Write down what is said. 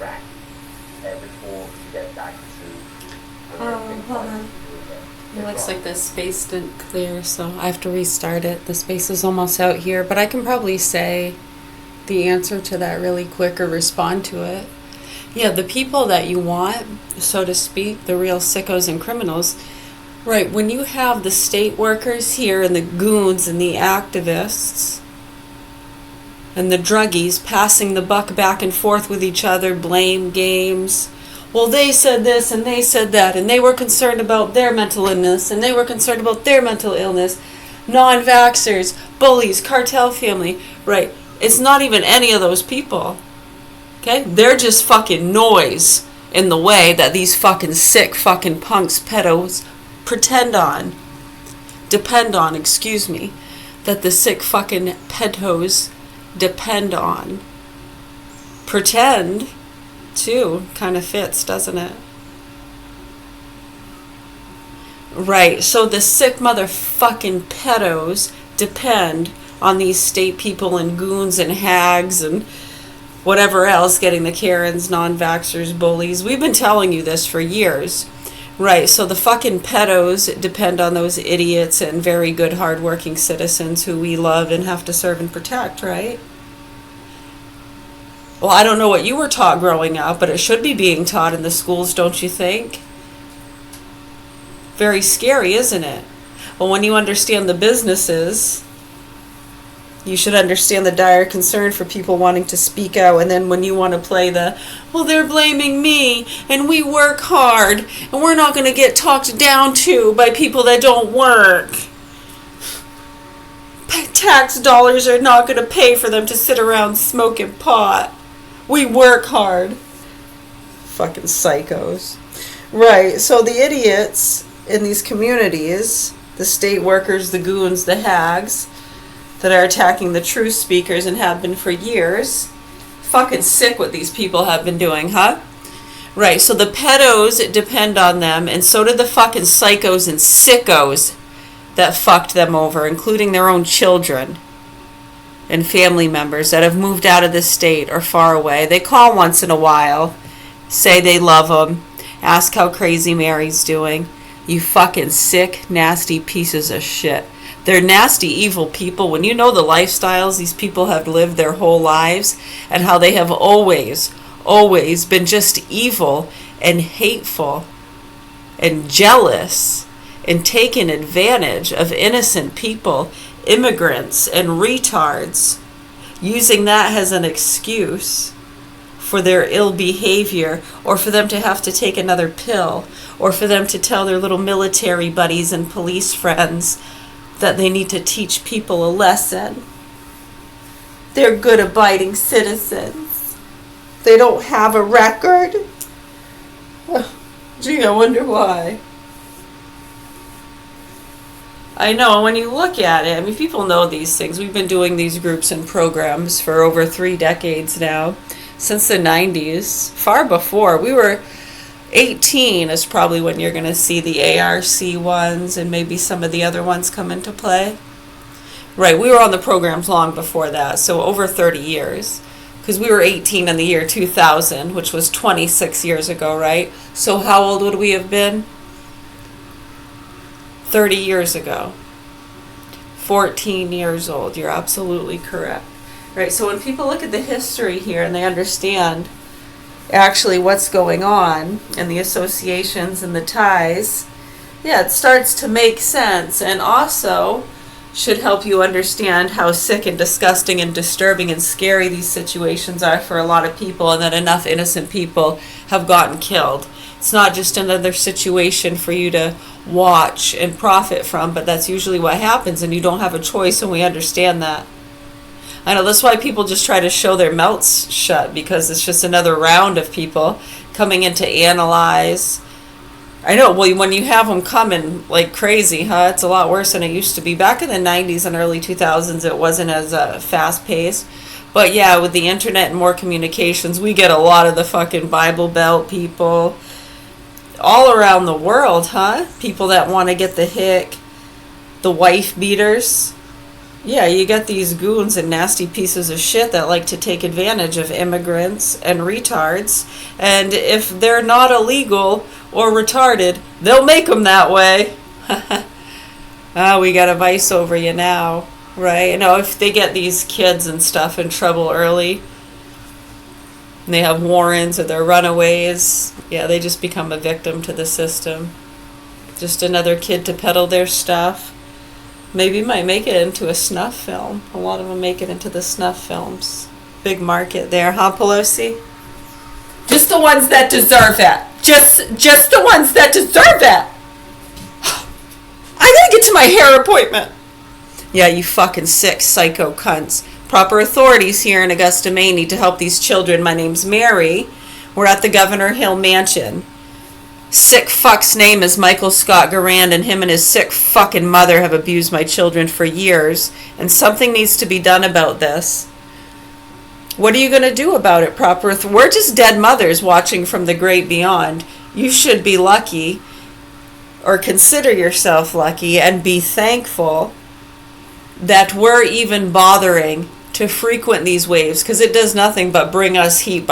interact before you get back to the Hold on. It looks like the space didn't clear, so I have to restart it. The space is almost out here, but I can probably say the answer to that really quick or respond to it. Yeah, the people that you want, so to speak, the real sickos and criminals, right, when you have the state workers here and the goons and the activists and the druggies passing the buck back and forth with each other, blame games. Well, they said this and they said that, and they were concerned about their mental illness, and they were concerned about their mental illness. Non-vaxxers, bullies, cartel family, right? It's not even any of those people. Okay? They're just fucking noise in the way that these fucking sick fucking punks, pedos, depend on, that the sick fucking pedos depend on. Pretend, too, kind of fits, doesn't it? Right, so the sick motherfucking pedos depend on these state people and goons and hags and whatever else, getting the Karens, non-vaxxers, bullies. We've been telling you this for years. Right, so the fucking pedos depend on those idiots and very good hardworking citizens who we love and have to serve and protect, right? Well, I don't know what you were taught growing up, but it should be being taught in the schools, don't you think? Very scary, isn't it? Well, when you understand the businesses, you should understand the dire concern for people wanting to speak out. And then when you want to play the, well, they're blaming me, and we work hard, and we're not going to get talked down to by people that don't work. Tax dollars are not going to pay for them to sit around smoking pot. We work hard. Fucking psychos. Right, so the idiots in these communities, the state workers, the goons, the hags, that are attacking the truth speakers and have been for years. Fucking sick what these people have been doing, huh? Right, so the pedos depend on them, and so did the fucking psychos and sickos that fucked them over, including their own children and family members that have moved out of the state or far away. They call once in a while, say they love them, ask how crazy Mary's doing. You fucking sick, nasty pieces of shit. They're nasty, evil people. When you know the lifestyles these people have lived their whole lives and how they have always been just evil and hateful and jealous and taken advantage of innocent people, immigrants and retards, using that as an excuse for their ill behavior, or for them to have to take another pill, or for them to tell their little military buddies and police friends that they need to teach people a lesson. They're good, abiding citizens. They don't have a record. Gee, I wonder why. I know, when you look at it, I mean, people know these things. We've been doing these groups and programs for over 3 decades now, since the 90s, far before. We were 18 is probably when you're going to see the ARC ones and maybe some of the other ones come into play. Right, we were on the programs long before that, so over 30 years. Because we were 18 in the year 2000, which was 26 years ago, right? So how old would we have been? 30 years ago. 14 years old, you're absolutely correct. Right, so when people look at the history here and they understand actually what's going on and the associations and the ties, yeah, it starts to make sense, and also should help you understand how sick and disgusting and disturbing and scary these situations are for a lot of people, and that enough innocent people have gotten killed. It's not just another situation for you to watch and profit from, but that's usually what happens, and you don't have a choice, and we understand that. I know that's why people just try to show their mouths shut, because it's just another round of people coming in to analyze. I know, well, when you have them coming like crazy, huh? It's a lot worse than it used to be. Back in the 90s and early 2000s, it wasn't as fast-paced. But yeah, with the internet and more communications, we get a lot of the fucking Bible Belt people all around the world, huh? People that want to get the hick, the wife beaters. Yeah, you got these goons and nasty pieces of shit that like to take advantage of immigrants and retards. And if they're not illegal or retarded, they'll make them that way. Ah, we got a vice over you now, right? You know, if they get these kids and stuff in trouble early, and they have warrants or they're runaways, yeah, they just become a victim to the system. Just another kid to peddle their stuff. Maybe might make it into a snuff film. A lot of them make it into the snuff films. Big market there, huh, Pelosi? Just the ones that deserve it. Just the ones that deserve it. I gotta get to my hair appointment. Yeah, you fucking sick psycho cunts. Proper authorities here in Augusta, Maine need to help these children. My name's Mary. We're at the Governor Hill Mansion. Sick fuck's name is Michael Scott Garand, and him and his sick fucking mother have abused my children for years, and something needs to be done about this. What are you going to do about it, we're just dead mothers watching from the great beyond. You should be lucky, or consider yourself lucky, and be thankful that we're even bothering to frequent these waves, because it does nothing but bring us heat by